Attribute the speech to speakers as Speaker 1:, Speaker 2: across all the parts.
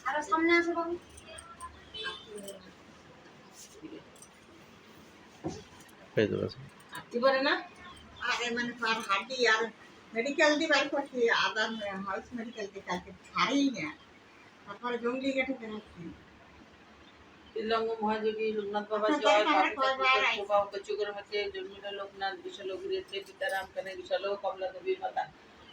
Speaker 1: আরো সামনে আসো বাবু
Speaker 2: আসতে পারে না আরে মানে তার হাঁটি আর মেডিকেল দি বাই করছি আদার হাউস মেডিকেল দি কালকে ছাড়েই না তারপরে জঙ্গলি গেটে বেরোচ্ছি
Speaker 3: তিলঙ্গ মহাযোগী লোকনাথ বাবা জয় বাবা চুগের মধ্যে জন্মিল লোকনাথ বিশাল গৃহে পিতারাম কানে বিশাল কমলা দেবী মাতা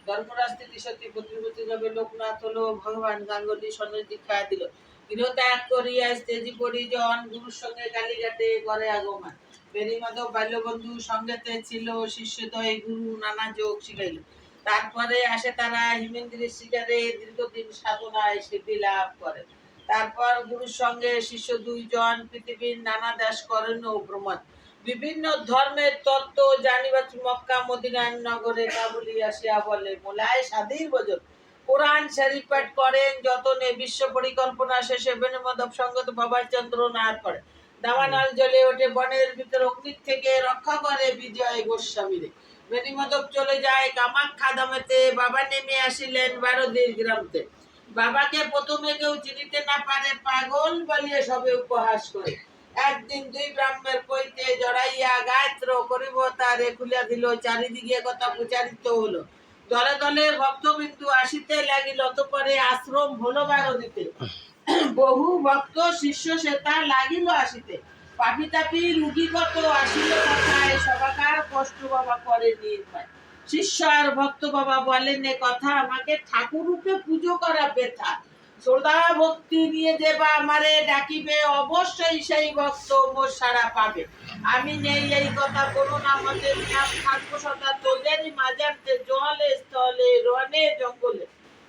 Speaker 3: ধর্মরাস্তি দিশতি প্রতিপতি যাবে লোকনাথ হলো ভগবান গাঙ্গুলি সন্ন্যাস দীক্ষা দিল গৃহ ত্যাগ করিয়া স্টেজি পরিজন গুরুর সঙ্গে কালীঘাটে করে আগমন বেরি মাধব বাল্যবন্ধু সঙ্গেতে ছিল শিষ্যদয় গুরু নানা যোগ শিখাইল তারপরে আসে তারা হিমেন্দ্রের শিকারে দীর্ঘদিন সাধনায় সিদ্ধি লাভ করে তারপর গুরুর সঙ্গে শিষ্য দুইজন পৃথিবীর নানা দেশ করেন ও ভ্রমণ বিভিন্ন ধর্মের তত্ত্ব জানিবার মক্কা মদিনার নগরে কাবুলি আসিয়া বলে মোলায় সাদির ভোজন কোরআন শরীফ পাঠ করেন যতনে বিশ্ব পরিকল্পনা শেষে বেনুমাধব সঙ্গত বাবার চন্দ্রনাথ করে দাবানল জ্বলে ওঠে বনের ভিতর অগ্নি থেকে রক্ষা করে বিজয় গোস্বামীরে বেনিমাধব চলে যায় কামাখ্যা ধামেতে বাবা নেমে আসিলেন বারোদির গ্রামতে বাবাকে প্রথমে কেউ চিনিতে না পারে পাগল বলিয়ে সবে উপহাস করে একদিন দুই ব্রাহ্মের কইতে জড়াইয়া গায়ত্র করিব তারে খুলিয়া দিল চারিদিকে কথা প্রচারিত হলো দলে দলে ভক্তবিন্দু আসিতে লাগিল অতঃপরে আশ্রম হলো বারোদিতে বহু ভক্ত শিষ্য সেতা লাগিল আসিতে পাপি তাপি রুগী কত আসিল কথায় সবাকার কষ্ট বাবা করে নির্ভয় শিষ্য আর ভক্ত বাবা বলেন এ কথা আমাকে ঠাকুর রূপে পুজো করা ব্যথা শ্রদ্ধা ভক্তি নিয়ে যে বা আমারে ডাকিবে অবশ্যই সেই ভক্ত মোর সাড়া পাবে আমি নেই এই কথা কোনো নামতে থাকবো সদা তোদেরই মাঝারতে জলে স্থলে রনে জঙ্গলে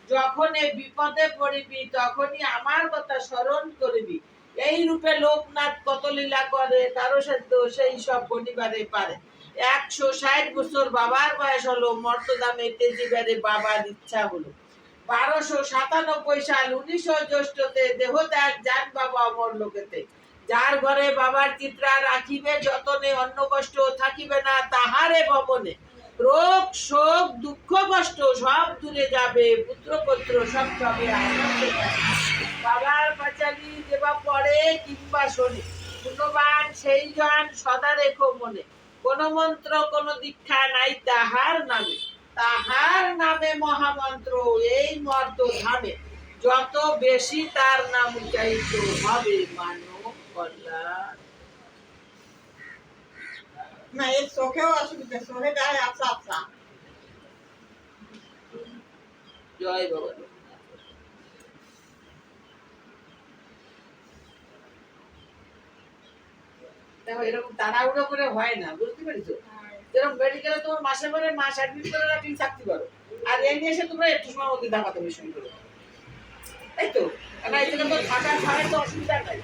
Speaker 3: যখন বিপদে পড়িবি তখনই আমার কথা স্মরণ করবি এই রূপে লোকনাথ কত লীলা করে কারো সাধ্য সেই সব বনিবারে পারে 160 বছর বাবার বয়স হলো মর্তদামে তেজিবারে বাবার ইচ্ছা হলো 1297 সাল 19 জ্যৈষ্ঠতে দেহ ত্যাগ যান বাবা অমর লোকেতে যার ঘরে বাবার চিত্রা রাখিবে যতনে অন্য কষ্ট থাকিবে না তাহারে ভবনে রোগ শোক দুঃখ কষ্ট সব দূরে যাবে পুত্র পুত্র সব পাবে বাবার পাঁচালি দেবা পড়ে কিংবা শোনে গুণবান সেই জন সদা রেখো মনে কোন মন্ত্র কোন দীক্ষা নাই তাহার নামে মহামন্ত্র এই মর্ত ধামে যত বেশি তার নাম উচ্চারিত হবে মানব কল্যাণ
Speaker 2: না এর চোখেও অসুবিধা চোখে যায় আফসা আফসা
Speaker 3: জয় বাবা দেখো এরকম তাড়াহুড়ো করে হয় না বুঝতে পেরেছো যেরকম মেডিকেলে তোমার মাসে পরে মাস অ্যাডমিট করে রাখলে থাকতে পারো আর এই নিয়ে এসে তোমরা একটু সময় মধ্যে দেখাতে হবে শুরু করো তাই তো না এই জন্য তো থাকার তো অসুবিধা নাই